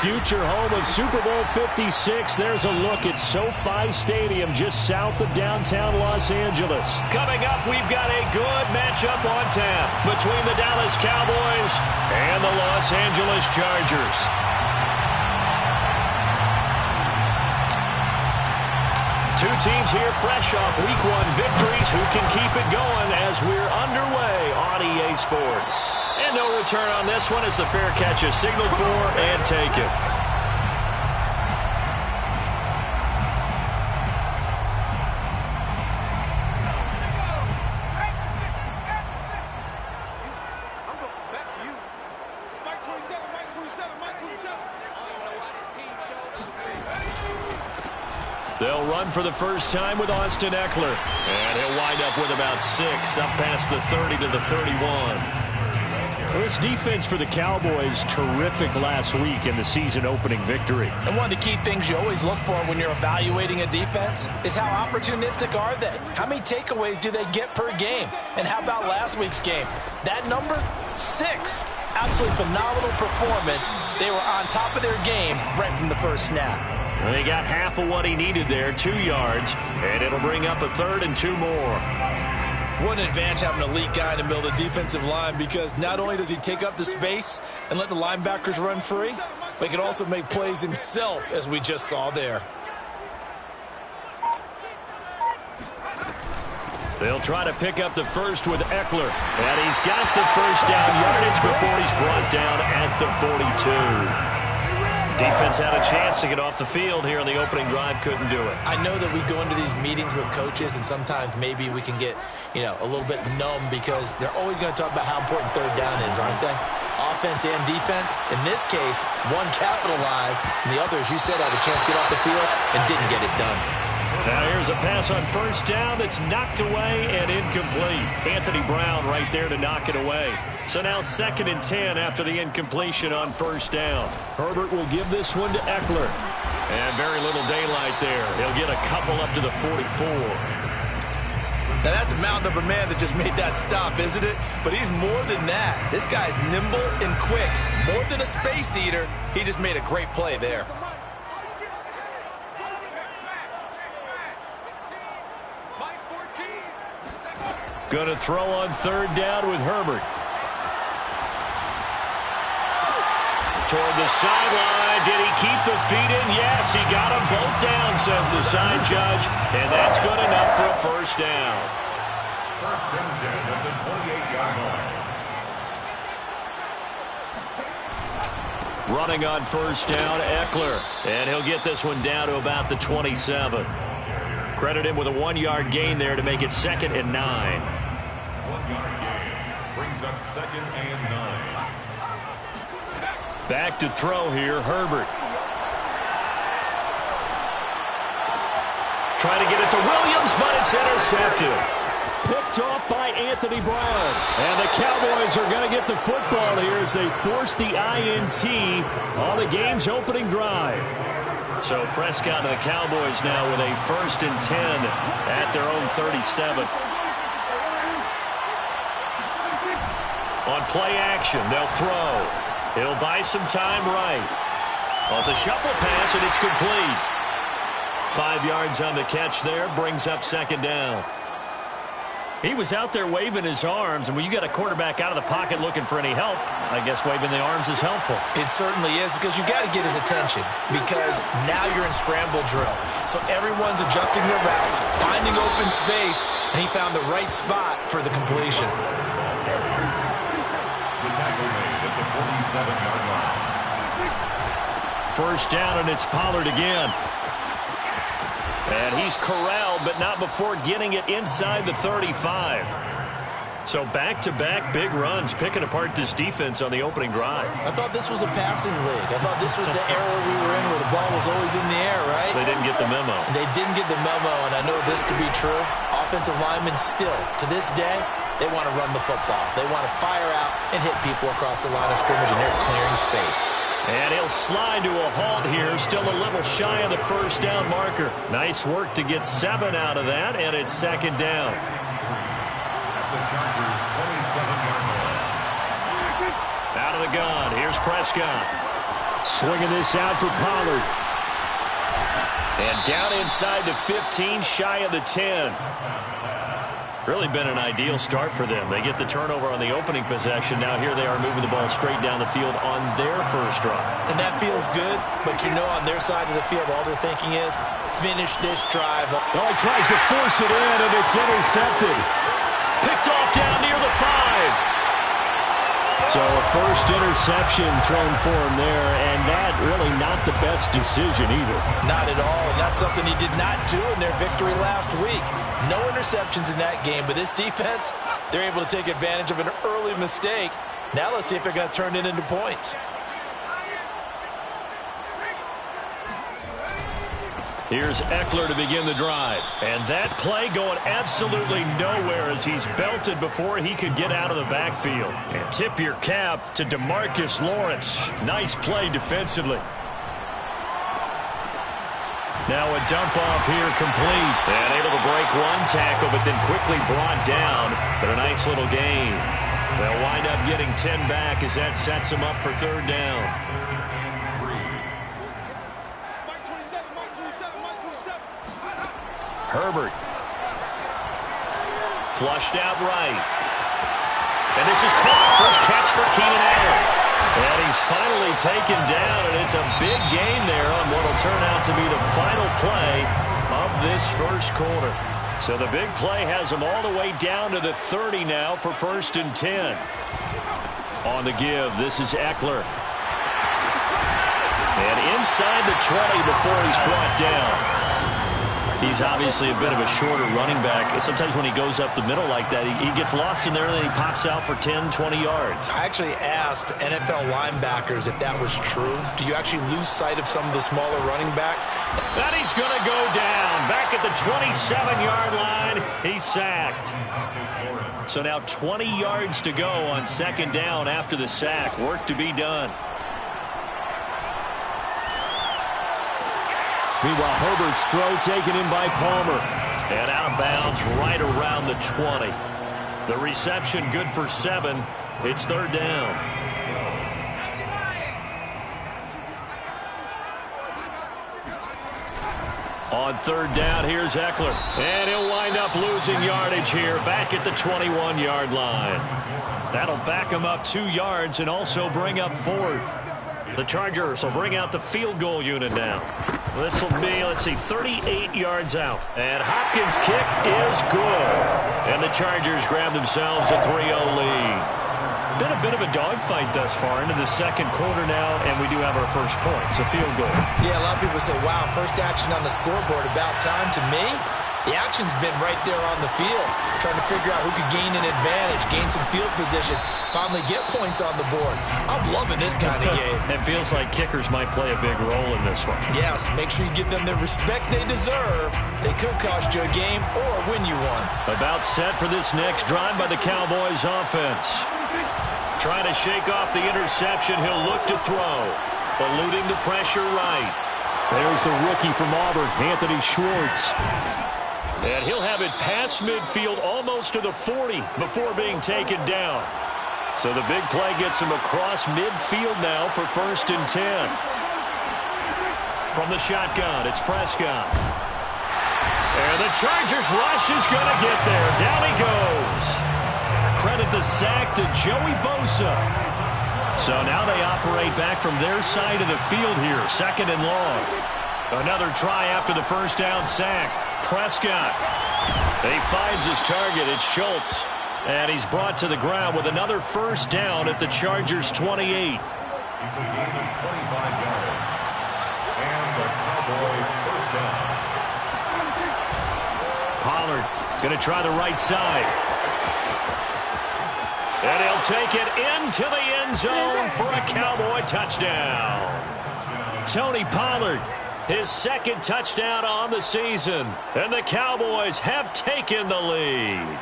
Future home of Super Bowl 56. There's a look at SoFi Stadium just south of downtown Los Angeles. Coming up, we've got a good matchup on tap between the Dallas Cowboys and the Los Angeles Chargers. Two teams here fresh off Week 1 victories who can keep it going as we're underway on EA Sports. And no return on this one as the fair catch is signaled for and taken. They'll run for the first time with Austin Ekeler. And he'll wind up with about 6 up past the 30 to the 31. Well, this defense for the Cowboys, terrific last week in the season-opening victory. And one of the key things you always look for when you're evaluating a defense is how opportunistic are they? How many takeaways do they get per game? And how about last week's game? That number, 6. Absolutely phenomenal performance. They were on top of their game right from the first snap. Well, they got half of what he needed there, 2 yards, and it'll bring up a 3rd and 2 more. What an advantage having an elite guy in the middle of the defensive line, because not only does he take up the space and let the linebackers run free, but he can also make plays himself, as we just saw there. They'll try to pick up the first with Ekeler, and he's got the first down yardage before he's brought down at the 42. Defense had a chance to get off the field here in the opening drive, couldn't do it. I know that we go into these meetings with coaches, and sometimes maybe we can get, a little bit numb because they're always going to talk about how important 3rd down is, aren't they? Offense and defense. In this case, one capitalized, and the other, as you said, had a chance to get off the field and didn't get it done. Now here's a pass on first down that's knocked away and incomplete. Anthony Brown right there to knock it away. So now 2nd and 10 after the incompletion on first down. Herbert will give this one to Ekeler. And very little daylight there. He'll get a couple up to the 44. Now that's a mountain of a man that just made that stop, isn't it? But he's more than that. This guy's nimble and quick. More than a space eater. He just made a great play there. Going to throw on 3rd down with Herbert. Toward the sideline. Did he keep the feet in? Yes, he got them both down, says the side judge. And that's good enough for a first down. 1st and 10 at the 28-yard line. Running on first down, Ekeler. And he'll get this one down to about the 27. Credit him with a 1-yard gain there to make it 2nd and 9. 1-yard gain brings up 2nd and 9. Back to throw here, Herbert. Trying to get it to Williams, but it's intercepted. Picked off by Anthony Brown. And the Cowboys are going to get the football here as they force the INT on the game's opening drive. So Prescott and the Cowboys now with a 1st and 10 at their own 37. On play action, they'll throw. He'll buy some time right. Well, it's a shuffle pass, and it's complete. 5 yards on the catch there, brings up 2nd down. He was out there waving his arms, and when you got a quarterback out of the pocket looking for any help, I guess waving the arms is helpful. It certainly is, because you got to get his attention, because now you're in scramble drill. So everyone's adjusting their routes, finding open space, and he found the right spot for the completion. The tackle made at the 47-yard line. First down, and it's Pollard again. And he's corralled, but not before getting it inside the 35. So back-to-back big runs, picking apart this defense on the opening drive. I thought this was a passing league. I thought this was the era we were in where the ball was always in the air, right? They didn't get the memo. They didn't get the memo, and I know this could be true. Offensive linemen still, to this day, they want to run the football. They want to fire out and hit people across the line of scrimmage, and they're clearing space. And he'll slide to a halt here, still a little shy of the first down marker. Nice work to get 7 out of that, and it's second down. At the Chargers' 27-yard line. Out of the gun, here's Prescott. Swinging this out for Pollard. And down inside the 15, shy of the 10. Really been an ideal start for them. They get the turnover on the opening possession. Now here they are moving the ball straight down the field on their first drive. And that feels good, but you know on their side of the field, all they're thinking is, finish this drive. Well, he tries to force it in, and it's intercepted. Picked off down near the 5. So a first interception thrown for him there, and that really not the best decision either. Not at all, and that's something he did not do in their victory last week. No interceptions in that game, but this defense, they're able to take advantage of an early mistake. Now let's see if they're going to turn it into points. Here's Eckler to begin the drive. And that play going absolutely nowhere as he's belted before he could get out of the backfield. And tip your cap to DeMarcus Lawrence. Nice play defensively. Now a dump off here complete. And able to break one tackle, but then quickly brought down. But a nice little gain. They'll wind up getting 10 back as that sets them up for third down. Herbert. Flushed out right. And this is caught. First catch for Keenan Allen. And he's finally taken down, and it's a big gain there on what will turn out to be the final play of this first quarter. So the big play has him all the way down to the 30 now for 1st and 10. On the give, this is Eckler. And inside the 20 before he's brought down. He's obviously a bit of a shorter running back. Sometimes when he goes up the middle like that, he gets lost in there and then he pops out for 10, 20 yards. I actually asked NFL linebackers if that was true. Do you actually lose sight of some of the smaller running backs? That he's going to go down. Back at the 27-yard line, he's sacked. So now 20 yards to go on second down after the sack. Work to be done. Meanwhile, Herbert's throw taken in by Palmer. And out of bounds right around the 20. The reception good for 7. It's third down. On third down, here's Eckler. And he'll wind up losing yardage here back at the 21-yard line. That'll back him up 2 yards and also bring up 4th. The Chargers will bring out the field goal unit now. This will be, let's see, 38 yards out. And Hopkins' kick is good. And the Chargers grab themselves a 3-0 lead. Been a bit of a dogfight thus far into the second quarter now, and we do have our first point. It's a field goal. Yeah, a lot of people say, wow, first action on the scoreboard, about time. To me, the action's been right there on the field, trying to figure out who could gain an advantage, gain some field position, finally get points on the board. I'm loving this kind of game. It feels like kickers might play a big role in this one. Yes, make sure you give them the respect they deserve. They could cost you a game or win you one. About set for this next drive by the Cowboys offense. Trying to shake off the interception, he'll look to throw. Eluding the pressure right. There's the rookie from Auburn, Anthony Schwartz. And he'll have it past midfield almost to the 40 before being taken down. So the big play gets him across midfield now for 1st and 10. From the shotgun, it's Prescott. And the Chargers rush is going to get there. Down he goes. Credit the sack to Joey Bosa. So now they operate back from their side of the field here, 2nd and long. Another try after the first down sack. Prescott. He finds his target. It's Schultz. And he's brought to the ground with another first down at the Chargers' 28. He's a gain of 25 yards. And the Cowboy first down. Pollard going to try the right side. And he'll take it into the end zone for a Cowboy touchdown. Tony Pollard, his 2nd touchdown on the season. And the Cowboys have taken the lead.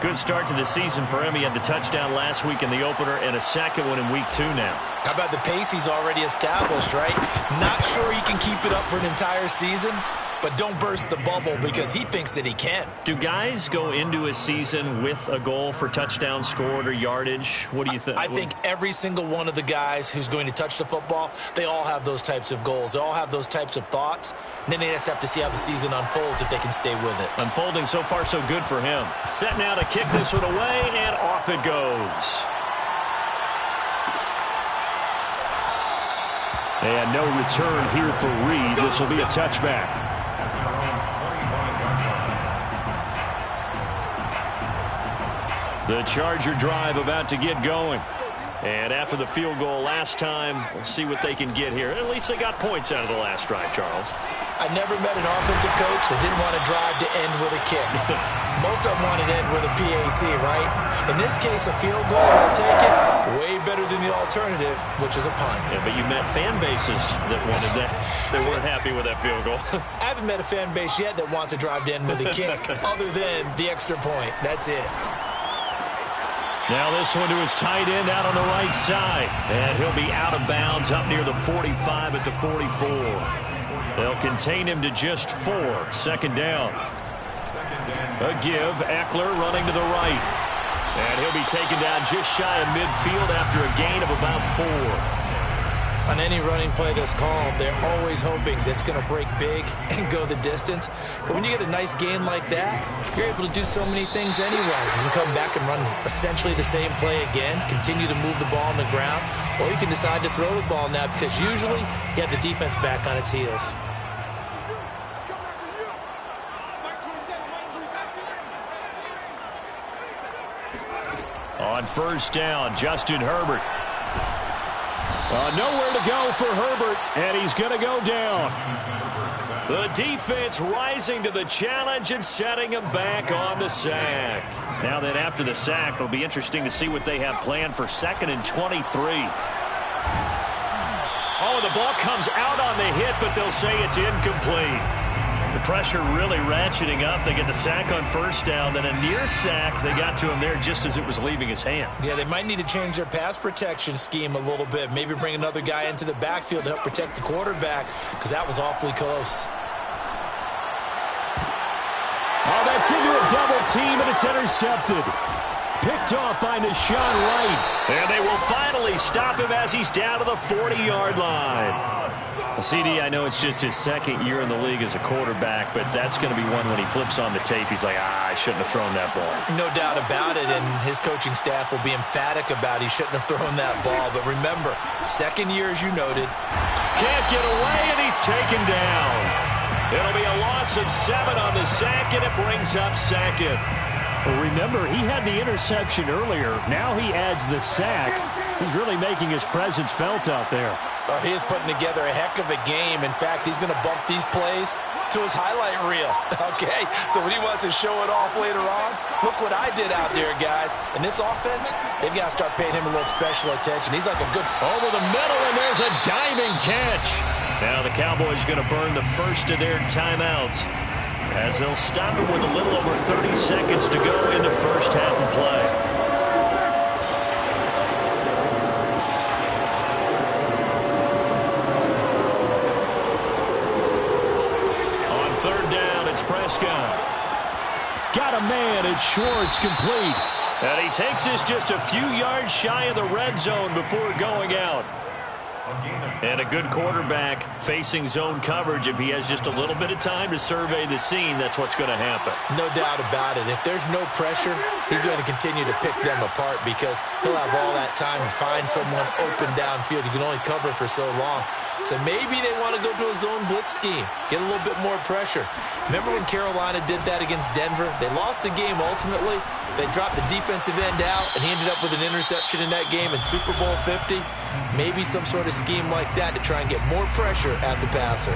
Good start to the season for him. He had the touchdown last week in the opener and a second one in week 2 now. How about the pace he's already established, right? Not sure he can keep it up for an entire season, but don't burst the bubble because he thinks that he can. Do guys go into a season with a goal for touchdowns scored or yardage? What do you think? I think every single one of the guys who's going to touch the football, they all have those types of goals. They all have those types of thoughts. And then they just have to see how the season unfolds if they can stay with it. Unfolding so far so good for him. Set now to kick this one away, and off it goes. And no return here for Reed. This will be a touchback. The Charger drive about to get going. And after the field goal last time, we'll see what they can get here. At least they got points out of the last drive, Charles. I never met an offensive coach that didn't want to drive to end with a kick. Most of them wanted to end with a PAT, right? In this case, a field goal, they'll take it. Way better than the alternative, which is a punt. Yeah, but you met fan bases that wanted that. They weren't happy with that field goal. I haven't met a fan base yet that wants to drive to end with a kick, other than the extra point. That's it. Now this one to his tight end out on the right side. And he'll be out of bounds up near the 45 at the 44. They'll contain him to just 4. Second down. A give. Eckler running to the right. And he'll be taken down just shy of midfield after a gain of about 4. On any running play that's called, they're always hoping that it's going to break big and go the distance. But when you get a nice gain like that, you're able to do so many things anyway. You can come back and run essentially the same play again, continue to move the ball on the ground, or you can decide to throw the ball now because usually you have the defense back on its heels. On first down, Justin Herbert. Nowhere to go for Herbert, and he's going to go down. The defense rising to the challenge and setting him back on the sack. Now then, after the sack, it'll be interesting to see what they have planned for 2nd and 23. Oh, the ball comes out on the hit, but they'll say it's incomplete. The pressure really ratcheting up. They get the sack on first down, then a near sack. They got to him there just as it was leaving his hand. Yeah, they might need to change their pass protection scheme a little bit. Maybe bring another guy into the backfield to help protect the quarterback because that was awfully close. Oh, that's into a double team, and it's intercepted. Picked off by Nahshon Wright. And they will finally stop him as he's down to the 40-yard line. CD, I know it's just his 2nd year in the league as a quarterback, but that's going to be one when he flips on the tape. He's like, I shouldn't have thrown that ball. No doubt about it, and his coaching staff will be emphatic about he shouldn't have thrown that ball. But remember, 2nd year, as you noted. Can't get away, and he's taken down. It'll be a loss of 7 on the sack, and it brings up 2nd. Well, remember, he had the interception earlier. Now he adds the sack. He's really making his presence felt out there. Oh, he is putting together a heck of a game. In fact, he's going to bump these plays to his highlight reel. Okay, so when he wants to show it off later on, look what I did out there, guys. In this offense, they've got to start paying him a little special attention. He's like a good... Over the middle, and there's a diving catch. Now the Cowboys going to burn the first of their timeouts as they'll stop him with a little over 30 seconds to go in the first half of play. Prescott. Got a man, it's Schwartz, complete. And he takes this just a few yards shy of the red zone before going out. And a good quarterback facing zone coverage. If he has just a little bit of time to survey the scene, that's what's going to happen. No doubt about it. If there's no pressure, he's going to continue to pick them apart because he'll have all that time to find someone open downfield. You can only cover for so long. So maybe they want to go to a zone blitz scheme, get a little bit more pressure. Remember when Carolina did that against Denver? They lost the game ultimately. They dropped the defensive end out, and he ended up with an interception in that game in Super Bowl 50. Maybe some sort of scheme like that to try and get more pressure at the passer.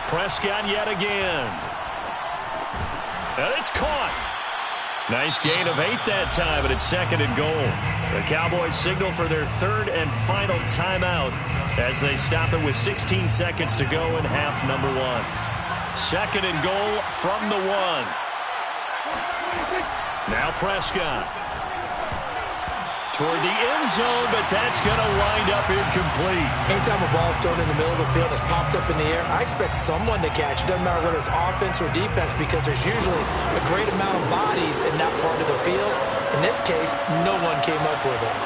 Prescott yet again. And it's caught. Nice gain of 8 that time, and it's 2nd and goal. The Cowboys signal for their 3rd and final timeout as they stop it with 16 seconds to go in half number 1. 2nd and goal from the 1. Now Prescott. Toward the end zone, but that's going to wind up incomplete. Anytime a ball's thrown in the middle of the field and it's popped up in the air, I expect someone to catch it. Doesn't matter whether it's offense or defense, because there's usually a great amount of bodies in that part of the field. In this case, no one came up with it.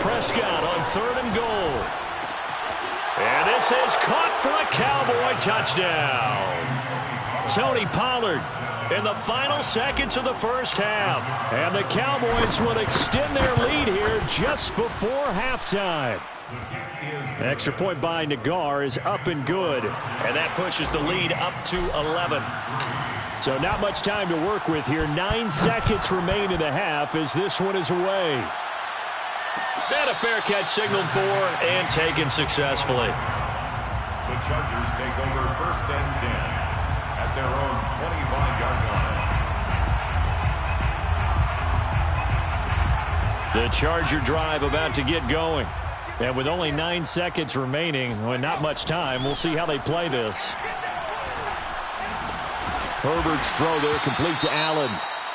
Prescott on 3rd and goal. And this is caught for a Cowboy touchdown. Tony Pollard in the final seconds of the first half. And the Cowboys will extend their lead here just before halftime. Extra point by Nagar is up and good. And that pushes the lead up to 11. So not much time to work with here. 9 seconds remain in the half as this one is away. And a fair catch signaled for and taken successfully. The Chargers take over 1st and 10 at their own 25-yard line. The Charger drive about to get going. And with only 9 seconds remaining, well, not much time, we'll see how they play this. Herbert's throw there complete to Allen.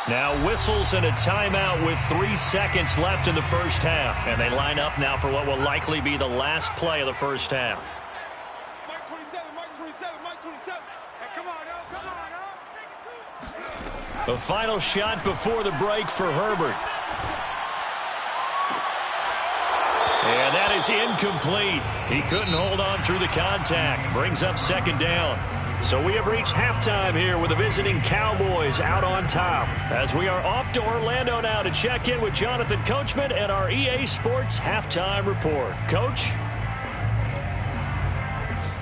Now whistles and a timeout with 3 seconds left in the first half. And they line up now for what will likely be the last play of the first half. Mike 27, Mike 27, Mike 27. Hey, come on now, come on now. The final shot before the break for Herbert. And that is incomplete. He couldn't hold on through the contact. Brings up 2nd down. So we have reached halftime here with the visiting Cowboys out on top. As we are off to Orlando now to check in with Jonathan Coachman and our EA Sports Halftime Report. Coach?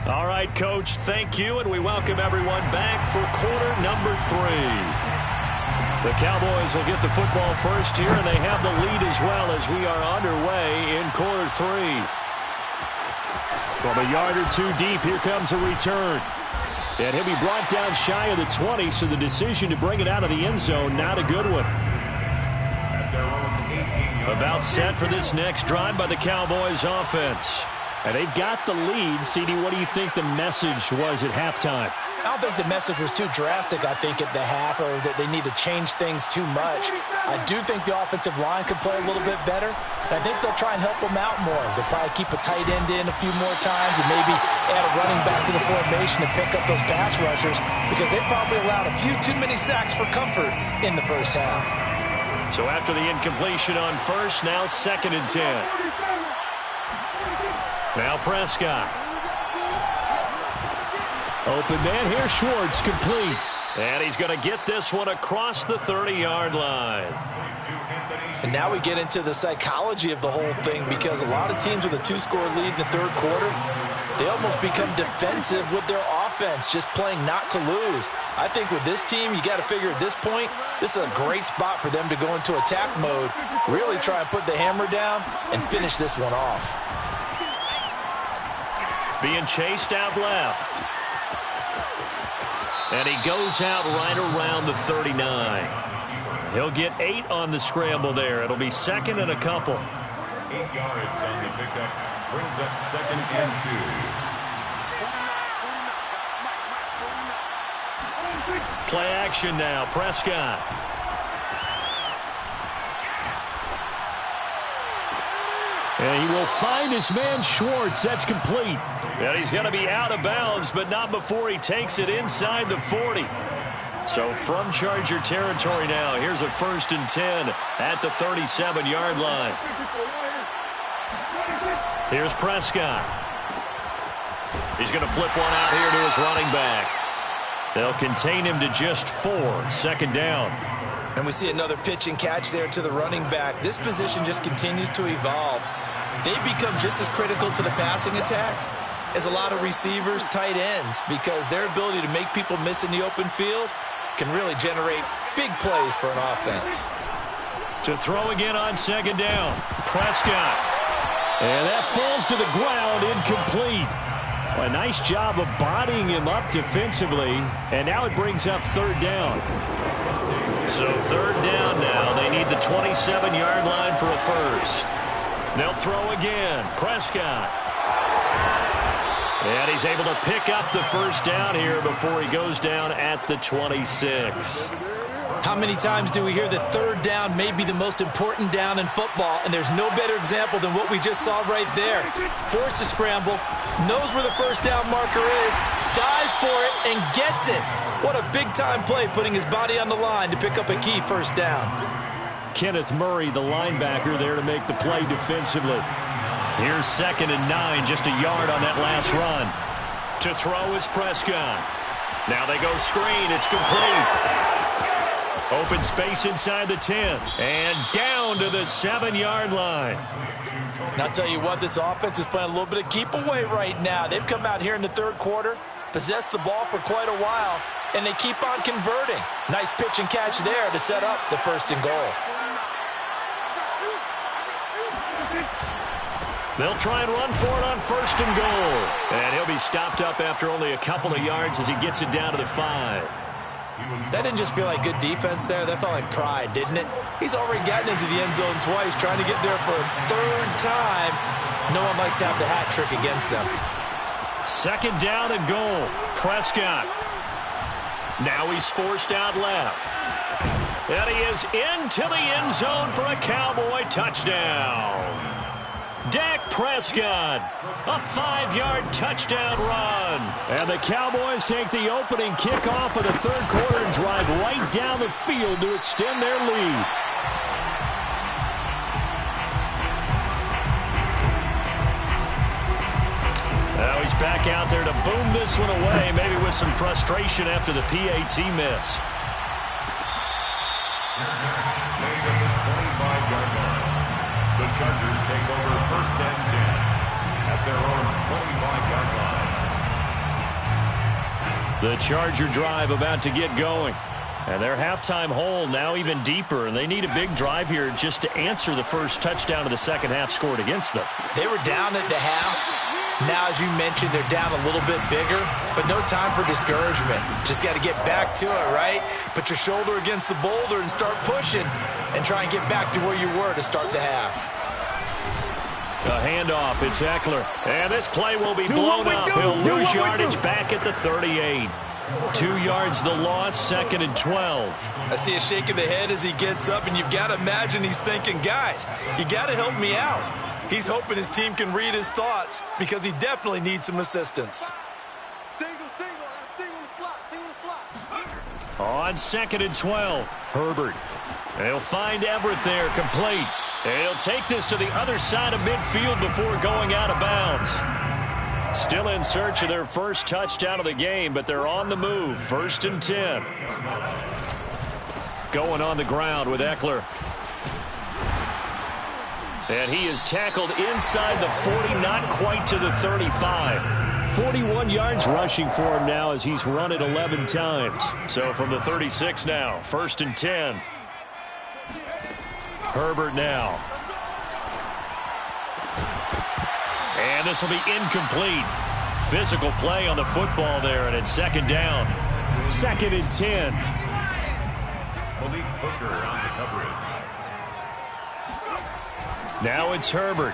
All right, Coach, thank you, and we welcome everyone back for quarter number 3. The Cowboys will get the football first here, and they have the lead as well as we are underway in quarter 3. From a yard or 2 deep, here comes a return. And he'll be brought down shy of the 20, so the decision to bring it out of the end zone, not a good one. About set for this next drive by the Cowboys offense. And they've got the lead. CD, what do you think the message was at halftime? I don't think the message was too drastic, I think, at the half, or that they need to change things too much. I do think the offensive line could play a little bit better. I think they'll try and help them out more. They'll probably keep a tight end in a few more times and maybe add a running back to the formation and pick up those pass rushers, because they probably allowed a few too many sacks for comfort in the first half. So after the incompletion on first, now 2nd and 10. Now Prescott. Open man here, Schwartz, complete. And he's going to get this one across the 30-yard line. And now we get into the psychology of the whole thing, because a lot of teams with a 2-score lead in the 3rd quarter, they almost become defensive with their offense, just playing not to lose. I think with this team, you got to figure at this point, this is a great spot for them to go into attack mode, really try and put the hammer down and finish this one off. Being chased out left. And he goes out right around the 39. He'll get 8 on the scramble there. It'll be 2nd and a couple. 8 yards on the pickup. Brings up 2nd and 2. Play action now. Prescott. And he will find his man Schwartz. That's complete. And he's going to be out of bounds, but not before he takes it inside the 40. So from Charger territory now, here's a 1st and 10 at the 37-yard line. Here's Prescott. He's going to flip one out here to his running back. They'll contain him to just 4, 2nd down. And we see another pitch and catch there to the running back. This position just continues to evolve. They become just as critical to the passing attack as a lot of receivers, tight ends, because their ability to make people miss in the open field can really generate big plays for an offense. To throw again on 2nd down, Prescott. And that falls to the ground, incomplete. A nice job of bodying him up defensively, and now it brings up 3rd down. So 3rd down now. They need the 27-yard line for a first. They'll throw again. Prescott. And he's able to pick up the first down here before he goes down at the 26. How many times do we hear that third down may be the most important down in football, and there's no better example than what we just saw right there. Forced to scramble, knows where the first down marker is, dives for it, and gets it. What a big-time play, putting his body on the line to pick up a key first down. Kenneth Murray, the linebacker, there to make the play defensively. Here's 2nd and 9, just a yard on that last run. To throw is Prescott. Now they go screen. It's complete. Open space inside the 10. And down to the 7-yard line. And I'll tell you what, this offense is playing a little bit of keep away right now. They've come out here in the third quarter, possessed the ball for quite a while, and they keep on converting. Nice pitch and catch there to set up the 1st and goal. They'll try and run for it on 1st and goal. And he'll be stopped up after only a couple of yards as he gets it down to the 5. That didn't just feel like good defense there. That felt like pride, didn't it? He's already gotten into the end zone twice, trying to get there for a 3rd time. No one likes to have the hat trick against them. 2nd down and goal. Prescott. Now he's forced out left. And he is into the end zone for a Cowboy touchdown. Dak Prescott, a 5-yard touchdown run. And the Cowboys take the opening kickoff of the third quarter and drive right down the field to extend their lead. Now he's back out there to boom this one away, maybe with some frustration after the PAT miss. The Chargers take over 1st and 10 at their own 25-yard line. The Charger drive about to get going. And their halftime hole now even deeper. And they need a big drive here just to answer the first touchdown of the second half scored against them. They were down at the half. Now, as you mentioned, they're down a little bit bigger, but no time for discouragement. Just got to get back to it, right? Put your shoulder against the boulder and start pushing and try and get back to where you were to start the half. A handoff, it's Eckler. And this play will be blown up. He'll lose yardage back at the 38. 2 yards the loss, 2nd and 12. I see a shake of the head as he gets up, and you've got to imagine he's thinking, guys, you got to help me out. He's hoping his team can read his thoughts because he definitely needs some assistance. Single slot. On 2nd and 12, Herbert. And he'll find Everett there, complete. And he'll take this to the other side of midfield before going out of bounds. Still in search of their first touchdown of the game, but they're on the move. 1st and 10. Going on the ground with Eckler. And he is tackled inside the 40, not quite to the 35. 41 yards rushing for him now as he's run it 11 times. So from the 36 now, 1st and 10. Herbert now. And this will be incomplete. Physical play on the football there, and it's 2nd down. 2nd and 10. Malik Hooker on the coverage. Now it's Herbert.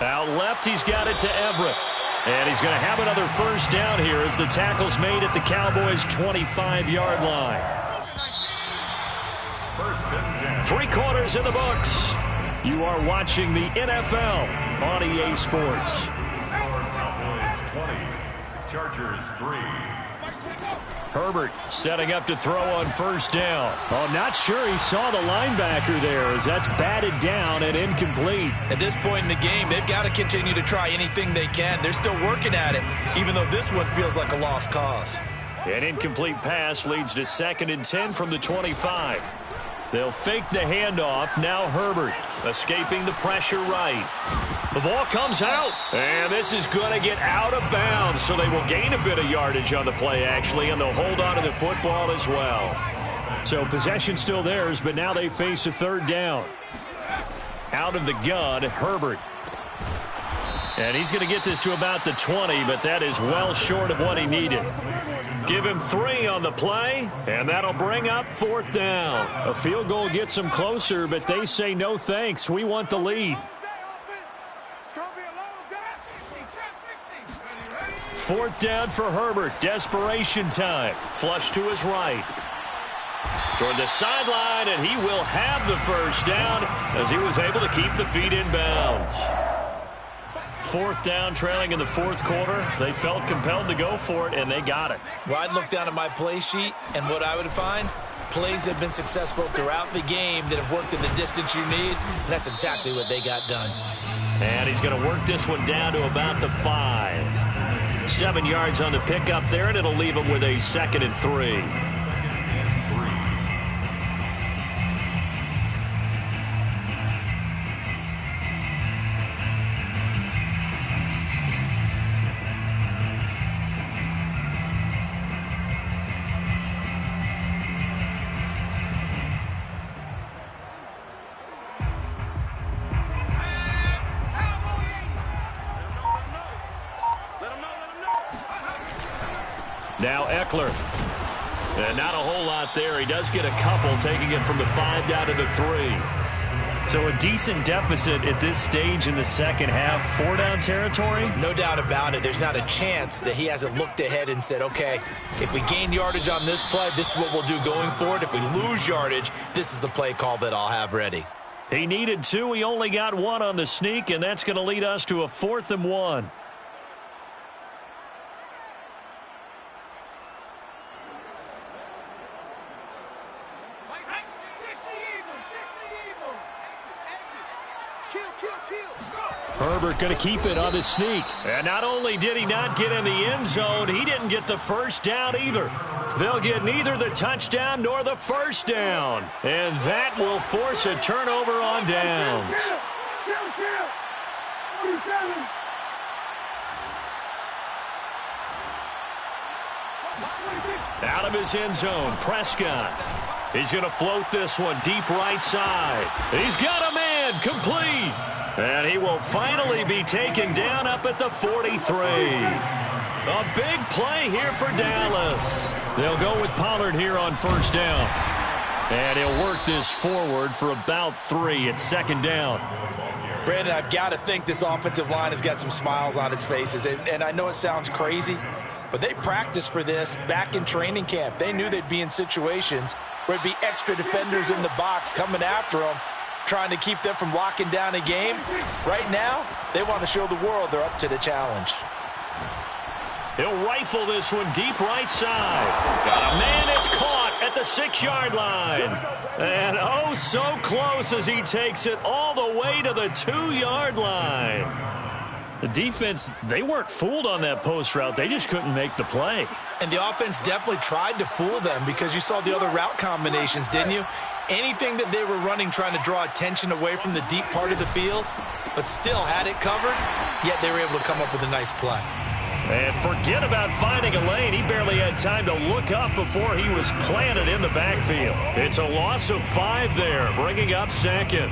Out left, he's got it to Everett. And he's going to have another first down here as the tackle's made at the Cowboys' 25-yard line. 1st and 10. 3 quarters in the books. You are watching the NFL on EA Sports. Cowboys 20, Chargers 3. Herbert setting up to throw on 1st down. Oh, not sure he saw the linebacker there as that's batted down and incomplete. At this point in the game, they've got to continue to try anything they can. They're still working at it, even though this one feels like a lost cause. An incomplete pass leads to 2nd and 10 from the 25. They'll fake the handoff. Now Herbert escaping the pressure right. The ball comes out, and this is going to get out of bounds, so they will gain a bit of yardage on the play, actually, and they'll hold on to the football as well. So possession still theirs, but now they face a 3rd down. Out of the gun, Herbert. And he's going to get this to about the 20, but that is well short of what he needed. Give him 3 on the play, and that'll bring up 4th down. A field goal gets them closer, but they say no thanks. We want the lead. 4th down for Herbert. Desperation time. Flush to his right. Toward the sideline, and he will have the first down as he was able to keep the feet in bounds. 4th down, trailing in the 4th quarter. They felt compelled to go for it, and they got it. Well, I'd look down at my play sheet, and what I would find, plays have been successful throughout the game that have worked in the distance you need, and that's exactly what they got done. And he's going to work this one down to about the 5. 7 yards on the pickup there, and it'll leave him with a 2nd and 3. Now Eckler. And not a whole lot there. He does get a couple, taking it from the 5 down to the 3. So a decent deficit at this stage in the second half. 4-down territory? No doubt about it. There's not a chance that he hasn't looked ahead and said, okay, if we gain yardage on this play, this is what we'll do going forward. If we lose yardage, this is the play call that I'll have ready. He needed 2. He only got 1 on the sneak, and that's going to lead us to a 4th and 1. Herbert going to keep it on the sneak. And not only did he not get in the end zone, he didn't get the first down either. They'll get neither the touchdown nor the first down. And that will force a turnover on downs. Out of his end zone, Prescott. He's going to float this one deep right side. He's got a man, complete. And he will finally be taken down up at the 43. A big play here for Dallas. They'll go with Pollard here on first down. And he'll work this forward for about 3 at 2nd down. Brandon, I've got to think this offensive line has got some smiles on its faces. And I know it sounds crazy, but they practiced for this back in training camp. They knew they'd be in situations where it'd be extra defenders in the box coming after them, trying to keep them from locking down a game. Right now, they want to show the world they're up to the challenge. He'll rifle this one deep right side. Got a man that's caught at the 6-yard line. And oh, so close as he takes it all the way to the 2-yard line. The defense, they weren't fooled on that post route. They just couldn't make the play. And the offense definitely tried to fool them because you saw the other route combinations, didn't you? Anything that they were running trying to draw attention away from the deep part of the field, but still had it covered, yet they were able to come up with a nice play. And forget about finding a lane. He barely had time to look up before he was planted in the backfield. It's a loss of 5 there, bringing up 2nd.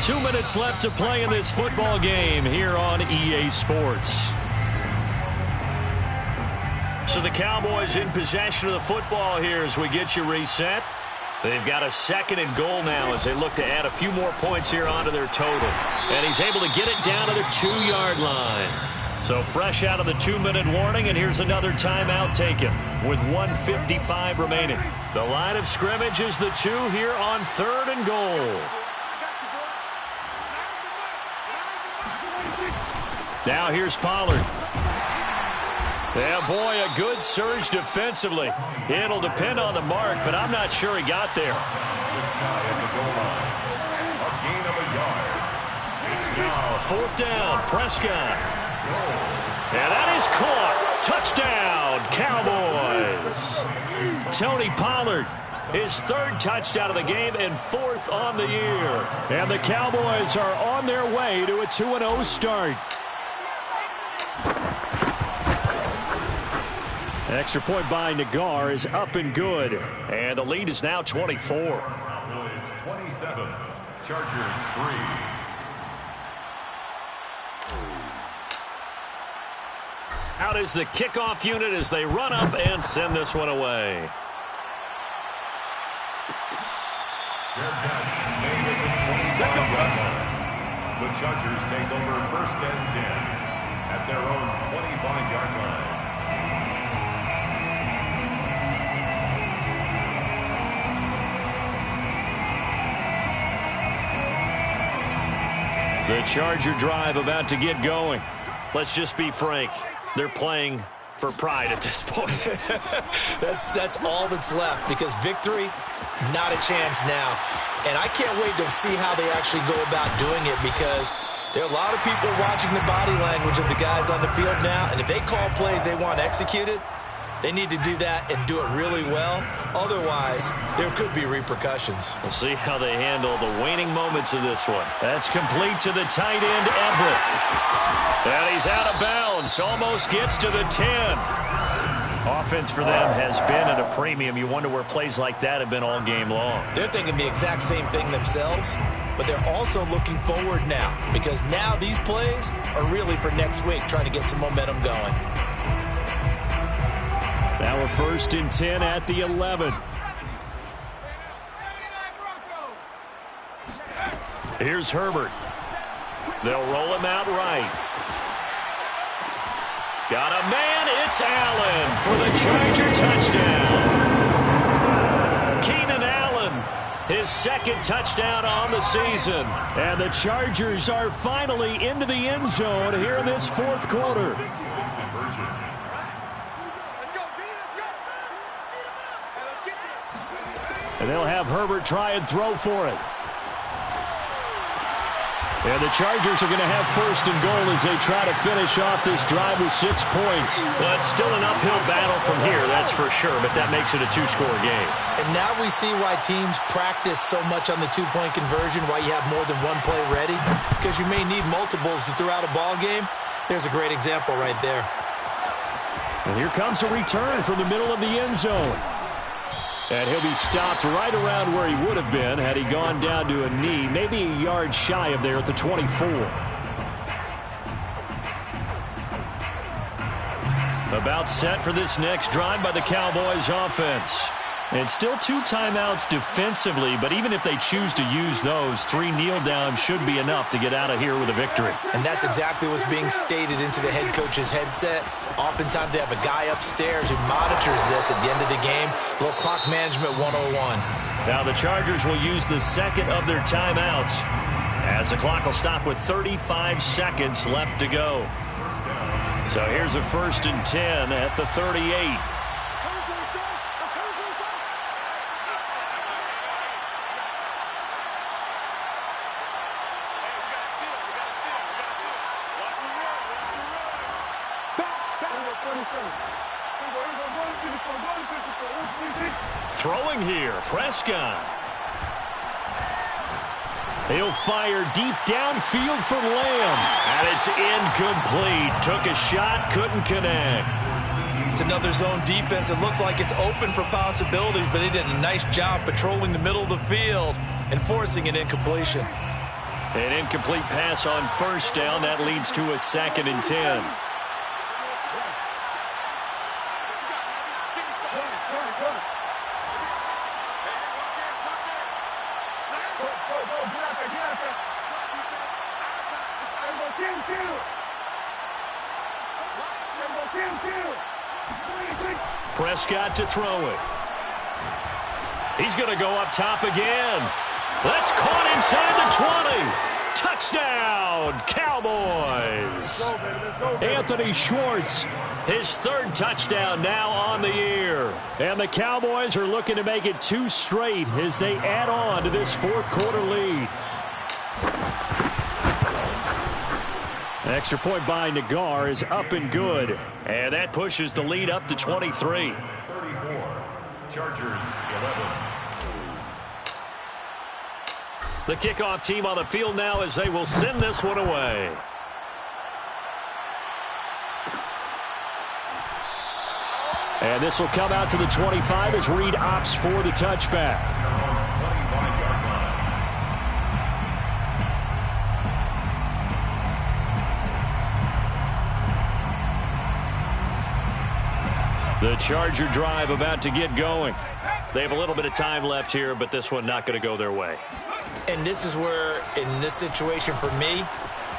2 minutes left to play in this football game here on EA Sports. So the Cowboys in possession of the football here as we get you reset. They've got a 2nd and goal now as they look to add a few more points here onto their total. And he's able to get it down to the 2-yard line. So fresh out of the 2-minute warning, and here's another timeout taken with 1:55 remaining. The line of scrimmage is the 2 here on 3rd and goal. Now here's Pollard. Yeah, boy, a good surge defensively. It'll depend on the mark, but I'm not sure he got there. It's now 4th down, Prescott. And that is caught. Touchdown, Cowboys. Tony Pollard, his 3rd touchdown of the game and 4th on the year. And the Cowboys are on their way to a 2-0 start. Extra point by Nagar is up and good. And the lead is now 24. Cowboys 27, Chargers 3. Out is the kickoff unit as they run up and send this one away. Their catch made at the 25-yard line. The Chargers take over 1st and 10 at at their own 25-yard line. The Charger drive about to get going. Let's just be frank. They're playing for pride at this point. That's all that's left, because victory, not a chance now. And I can't wait to see how they actually go about doing it, because there are a lot of people watching the body language of the guys on the field now, and if they call plays they want executed, they need to do that and do it really well. Otherwise, there could be repercussions. We'll see how they handle the waning moments of this one. That's complete to the tight end, Everett. And he's out of bounds. Almost gets to the 10. Offense for them has been at a premium. You wonder where plays like that have been all game long. They're thinking the exact same thing themselves, but they're also looking forward now, because now these plays are really for next week, trying to get some momentum going. Now a 1st and 10 at the 11. Here's Herbert. They'll roll him out right. Got a man. It's Allen for the Charger touchdown. Keenan Allen, his 2nd touchdown on the season. And the Chargers are finally into the end zone here in this 4th quarter. And they'll have Herbert try and throw for it. And the Chargers are going to have 1st and goal as they try to finish off this drive with 6 points. Well, it's still an uphill battle from here, that's for sure, but that makes it a 2-score game. And now we see why teams practice so much on the 2-point conversion, why you have more than one play ready, because you may need multiples throughout a ball game. There's a great example right there. And here comes a return from the middle of the end zone. And he'll be stopped right around where he would have been had he gone down to a knee, maybe a yard shy of there at the 24. About set for this next drive by the Cowboys offense. And still 2 timeouts defensively, but even if they choose to use those, 3 kneel downs should be enough to get out of here with a victory. And that's exactly what's being stated into the head coach's headset. Oftentimes they have a guy upstairs who monitors this at the end of the game. A little clock management 101. Now the Chargers will use the 2nd of their timeouts, as the clock will stop with 35 seconds left to go. So here's a 1st and 10 at the 38. Throwing here, Prescott. He'll fire deep downfield for Lamb. And it's incomplete. Took a shot, couldn't connect. It's another zone defense. It looks like it's open for possibilities, but they did a nice job patrolling the middle of the field and forcing an incompletion. An incomplete pass on 1st down. That leads to a 2nd and 10. Prescott to throw it. He's going to go up top again. That's caught inside the 20. Touchdown, Cowboys. Anthony Schwartz, his 3rd touchdown now on the year. And the Cowboys are looking to make it 2 straight as they add on to this 4th quarter lead. Extra point by Nagar is up and good. And that pushes the lead up to 23. 34. Chargers 11. The kickoff team on the field now as they will send this one away. And this will come out to the 25 as Reed opts for the touchback. The Charger drive about to get going. They have a little bit of time left here, but this one not going to go their way. And this is where, in this situation for me,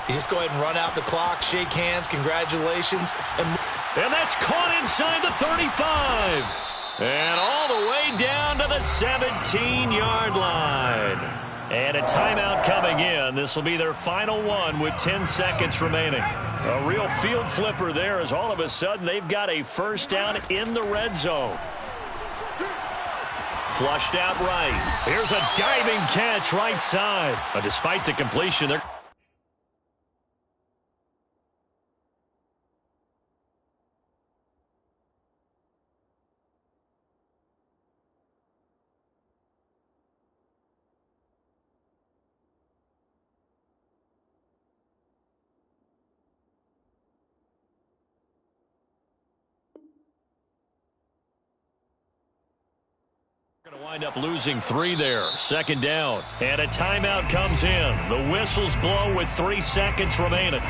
You just go ahead and run out the clock, shake hands, congratulations. And that's caught inside the 35. And all the way down to the 17-yard line. And a timeout coming in. This will be their final one with 10 seconds remaining. A real field flipper there as all of a sudden they've got a first down in the red zone. Flushed out right. Here's a diving catch right side. Despite the completion, they're going to wind up losing 3 there. Second down. And a timeout comes in. The whistles blow with 3 seconds remaining.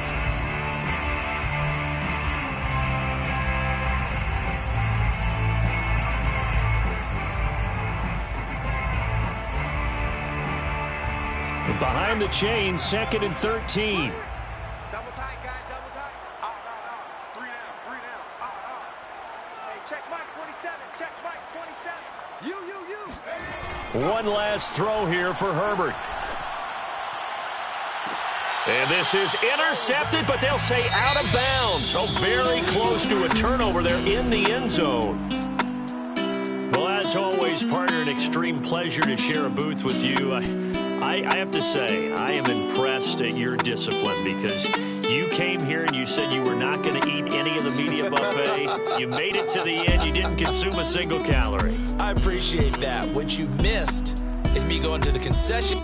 Behind the chain, 2nd and 13. Double tight, guys, double tight. Out. 3 down. Out. Hey, check Mike 27. Check Mike 27. You. One last throw here for Herbert. And this is intercepted, but they'll say out of bounds. So very close to a turnover there in the end zone. Well, as always, partner, an extreme pleasure to share a booth with you. I have to say, I am impressed at your discipline because you came here and you said you were not going to eat any of the media buffet. You made it to the end. You didn't consume a single calorie. I appreciate that. What you missed is me going to the concession.